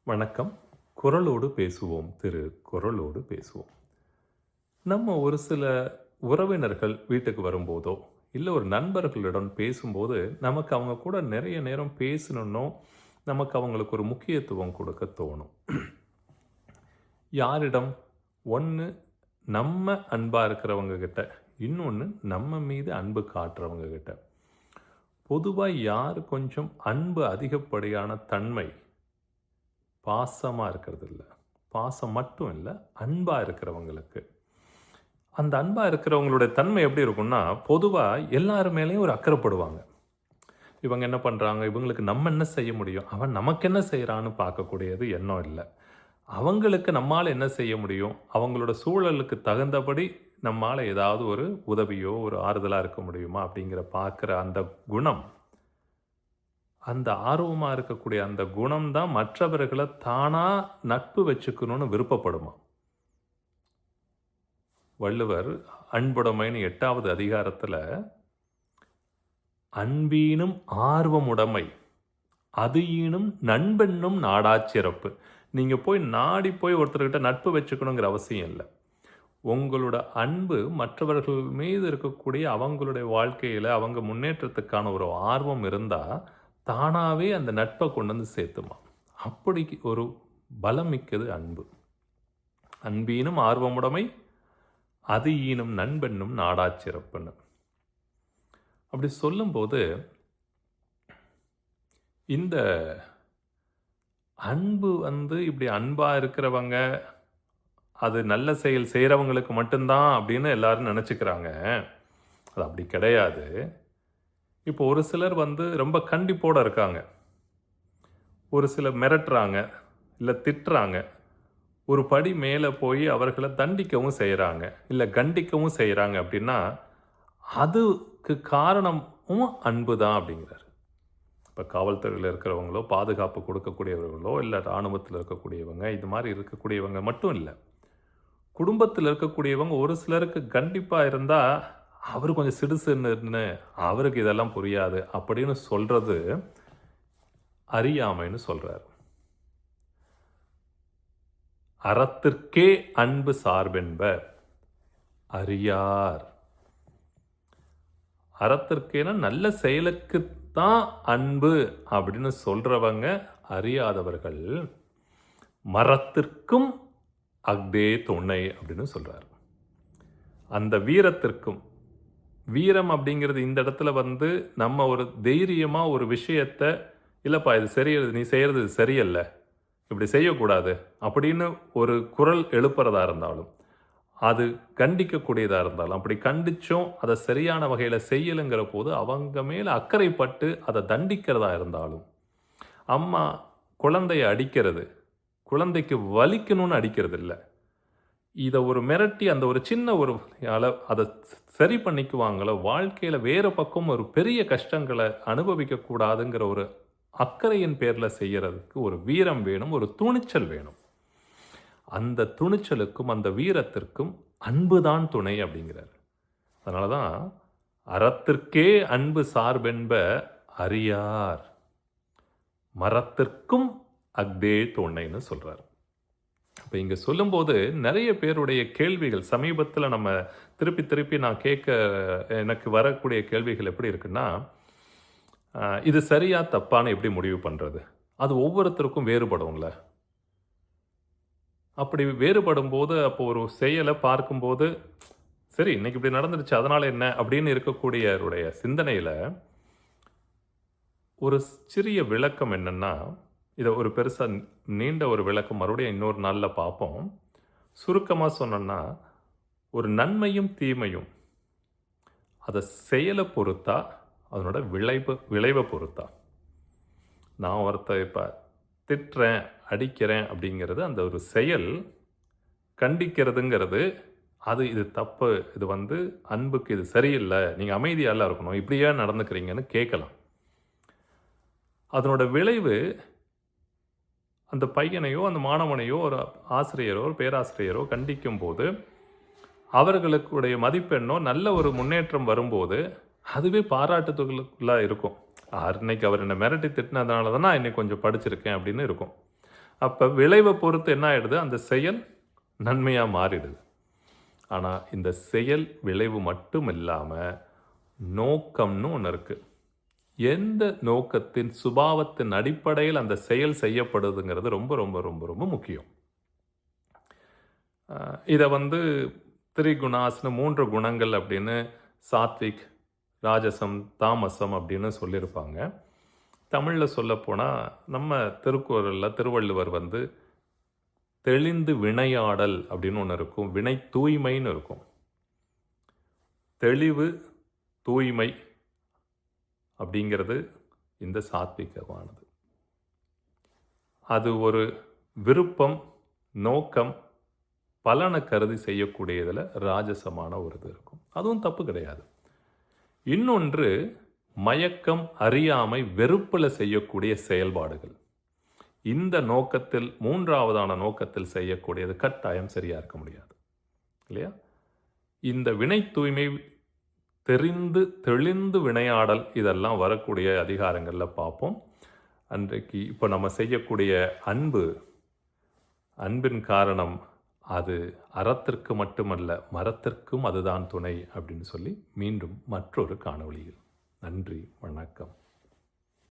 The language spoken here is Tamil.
வணக்கம். குரலோடு பேசுவோம் குரலோடு பேசுவோம். நம்ம ஒரு சில உறவினர்கள் வீட்டுக்கு வரும்போதோ, இல்ல ஒரு நண்பர்களுடன் பேசும்போது, நமக்கு அவங்க கூட நிறைய நேரம் பேசணும்னோ, நமக்கு அவங்களுக்கு ஒரு முக்கியத்துவம் கொடுக்க தோணும். யாரிடம்? ஒண்ணு நம்ம அன்பா இருக்கிறவங்க கிட்ட, இன்னொன்னு நம்ம மீது அன்பு காட்டுறவங்க கிட்ட. பொதுவா யார் கொஞ்சம் அன்பு அதிகப்படியான தன்மை பாசமா இருக்கிறதில்ல. பாசம் மட்டும் இல்ல, அன்பா இருக்கிறவங்களுக்கு. அந்த அன்பா இருக்கிறவங்களுடைய தன்மை எப்படி இருக்கும்னா, பொதுவா எல்லார் மேலயும் ஒரு அக்கறைப்படுவாங்க. இவங்க என்ன பண்றாங்க? இவங்களுக்கு நம்ம என்ன செய்ய முடியும்? அவன் நமக்கு என்ன செய்றான்னு பார்க்கக்கூடியது எண்ணம் இல்ல. அவங்களுக்கு நம்மால என்ன செய்ய முடியும்? அவங்களோட சூழலுக்கு தகுந்தபடி நம்மால ஏதாவது ஒரு உதவியோ, ஒரு ஆறுதலா இருக்க முடியுமா? அப்படிங்கிற பார்க்கிற அந்த குணம், அந்த ஆர்வமா இருக்கக்கூடிய அந்த குணம் தான் மற்றவர்கள தானா நட்பு வச்சுக்கணும்னு விருப்பப்படுமாம். வள்ளுவர் அன்புடைமைன்னு 8வது அதிகாரத்துல, "அன்பீனும் ஆர்வமுடைமை, அது ஈனும் நண்பென்னும் நாடாச் சிறப்பு." நீங்க போய் நாடி போய் ஒருத்தர்கிட்ட நட்பு வச்சுக்கணுங்கிற அவசியம் இல்ல. உங்களோட அன்பு மற்றவர்கள் மீது இருக்கக்கூடிய அவங்களுடைய வாழ்க்கையில, அவங்க முன்னேற்றத்துக்கான ஒரு ஆர்வம் இருந்தா, தானாவே அந்த நட்ப கொண்டு வந்து சேர்த்துமாம். அப்படி ஒரு பலம் மிக்கது அன்பு. "அன்பீனும் ஆர்வமுடைமை, அது ஈனும் நண்பென்னும் நாடாச் சிறப்புன்னு." அப்படி சொல்லும்போது, இந்த அன்பு வந்து இப்படி அன்பா இருக்கிறவங்க, அது நல்ல செயல் செய்றவங்களுக்கு மட்டும் தான் அப்படின்னு எல்லாரும் நெனச்சுக்கிறாங்க. அது அப்படி கிடையாது. இப்போ ஒரு சிலர் வந்து ரொம்ப கண்டிப்போட இருக்காங்க. ஒரு சிலர் மிரட்டுறாங்க, இல்ல திட்டுறாங்க. ஒரு படி மேல போய் அவர்கள தண்டிக்கவும் செய்றாங்க, இல்ல கண்டிக்கவும் செய்றாங்க அப்படின்னா, அதுக்கு காரணமும் அன்பு தான் அப்படிங்கிறாரு. இப்ப காவல்துறையில இருக்கிறவங்களோ, பாதுகாப்பு கொடுக்கக்கூடியவர்களோ, இல்ல ராணுவத்தில இருக்கக்கூடியவங்க, இது மாரி இருக்கக்கூடியவங்க மட்டும் இல்ல. குடும்பத்தில இருக்கக்கூடியவங்க ஒரு சிலருக்கு கண்டிப்பா இருந்தா, அவரு கொஞ்சம் சிடுசிடுன்னு, அவருக்கு இதெல்லாம் புரியாது அப்படின்னு சொல்றது அறியாமைன்னு சொல்றாரு. "அறத்திற்கே அன்பு சார்பென்ப அறியார்." அறத்திற்கேனா நல்ல செயலுக்கு தான் அன்பு அப்படின்னு சொல்றவங்க அறியாதவர்கள். "மறத்திற்கும் அஃதே துணை" அப்படின்னு சொல்றாரு. அந்த வீரத்திற்கும், வீரம் அப்படிங்கிறது இந்த இடத்துல வந்து நம்ம ஒரு தைரியமா ஒரு விஷயத்த, "இல்லப்பா இது நீ செய்றது இது சரியல்ல. இப்படி செய்யக்கூடாது." அப்படின்னு ஒரு குரல் எழுப்புறதா இருந்தாலும், அது கண்டிக்கக்கூடியதா இருந்தாலும், அப்படி கண்டிச்சும் அத சரியான வகையில செய்யலங்கிற போது, அவங்க மேல அக்கறைப்பட்டு அத தண்டிக்கிறதா இருந்தாலும், அம்மா குழந்தைய அடிக்கிறது, குழந்தைக்கு வலிக்கணும்னு அடிக்கிறது இல்ல. இத ஒரு மிரட்டி அந்த ஒரு சின்ன ஒரு அத சரி பண்ணிக்குவாங்களோ, வாழ்க்கையில வேற பக்கம் ஒரு பெரிய கஷ்டங்கள அனுபவிக்க கூடாதுங்கிற ஒரு அக்கறையின் பேர்ல செய்யறதுக்கு ஒரு வீரம் வேணும், ஒரு துணிச்சல் வேணும். அந்த துணிச்சலுக்கும், அந்த வீரத்திற்கும் அன்பு தான் துணை அப்படிங்கிறாரு. அதனால தான் "அறத்திற்கே அன்பு சார்பென்ப அறியார், மறத்திற்கும் அஃதே துணைன்னு" சொல்றாரு. அப்ப இங்க சொல்லும்போது நெறைய பேருடைய கேள்விகள் சமீபத்தில நம்ம திருப்பி திருப்பி நான் எனக்கு வரக்கூடிய கேள்விகள் எப்படி இருக்குன்னா, இது சரியா தப்பான்னு எப்படி முடிவு பண்றது? அது ஒவ்வொருத்தருக்கும் வேறுபடும்ல. அப்படி வேறுபடும்போது, அப்போ ஒரு செயல பார்க்கும்போது, சரி இன்னைக்கு இப்படி நடந்துருச்சு, அதனால என்ன? அப்படின்னு இருக்கக்கூடியவருடைய சிந்தனையில, ஒரு சிறிய விளக்கம் என்னன்னா, இத ஒரு பெருசா நீண்ட ஒரு விளக்கம் மறுபடியும் இன்னொரு நாள்ல பார்ப்போம். சுருக்கமா சொன்னோம்னா, ஒரு நன்மையும், தீமையும் அத செயல பொறுத்தா, அதனோட விளைவ பொறுத்தா. நான் ஒருத்தன் இப்ப திட்டுறேன், அடிக்கிறேன் அப்படிங்கிறது அந்த ஒரு செயல். கண்டிக்கிறதுங்கிறது, இது தப்பு. இது வந்து அன்புக்கு இது சரியில்ல. நீங்க அமைதியால்ல இருக்கணும். இப்படி ஏன் நடந்துக்கிறீங்கன்னு கேட்கலாம். அதனோட விளைவு அந்த பையனையோ, அந்த மாணவனையோ, ஒரு ஆசிரியரோ, ஒரு பேராசிரியரோ கண்டிக்கும்போது, அவர்களுடைய மதிப்பெண்ணோ நல்ல ஒரு முன்னேற்றம் வரும்போது, அதுவே பாராட்டுதலுக்குள்ளா இருக்கும். அன்னைக்கு அவர் என்ன மிரட்டி திட்டினதுனால தான் நான் இன்னைக்கு கொஞ்சம் படிச்சிருக்கேன் அப்படின்னு இருக்கும். அப்போ விளைவை பொறுத்து என்ன ஆகிடுது, அந்த செயல் நன்மையாக மாறிடுது. ஆனால் இந்த செயல் விளைவு மட்டும் இல்லாமல் நோக்கம்னு ஒன்று இருக்குது. எந்த நோக்கத்தின் சுபாவத்தின் அடிப்படையில் அந்த செயல் செய்யப்படுதுங்கிறது ரொம்ப ரொம்ப ரொம்ப ரொம்ப முக்கியம். இதை திரிகுணாஸ்னு 3 குணங்கள் அப்படின்னு சாத்விக், ராஜசம், தாமசம் அப்படின்னு சொல்லியிருப்பாங்க. தமிழில் சொல்லப்போனால் நம்ம திருக்குறளில் திருவள்ளுவர் தெளிந்து வினையாடல் அப்படின்னு ஒன்று இருக்கும், வினை தூய்மைன்னு இருக்கும். தெளிவு, தூய்மை அப்படிங்கிறது இந்த சாத்விகமானது. அது ஒரு விருப்பம், நோக்கம், பலனை கருதி செய்யக்கூடியதில் ராஜசமான ஒரு இது இருக்கும். அதுவும் தப்பு கிடையாது. இன்னொன்று மயக்கம், அறியாமை, வெறுப்பில் செய்யக்கூடிய செயல்பாடுகள். இந்த நோக்கத்தில், மூன்றாவதான நோக்கத்தில் செய்யக்கூடியது கட்டாயம் சரியாக இருக்க முடியாது இல்லையா? இந்த வினை தூய்மை, தெரிந்து தெளிந்து வினையாடல், இதெல்லாம் வரக்கூடிய அதிகாரங்களில் பார்ப்போம். அன்றைக்கு இப்போ நம்ம செய்யக்கூடிய அன்பின் காரணம் அது அறத்திற்கு மட்டுமல்ல, மரத்திற்கும் அதுதான் துணை அப்படின்னு சொல்லி மீண்டும் மற்றொரு காணொளியில். நன்றி, வணக்கம்.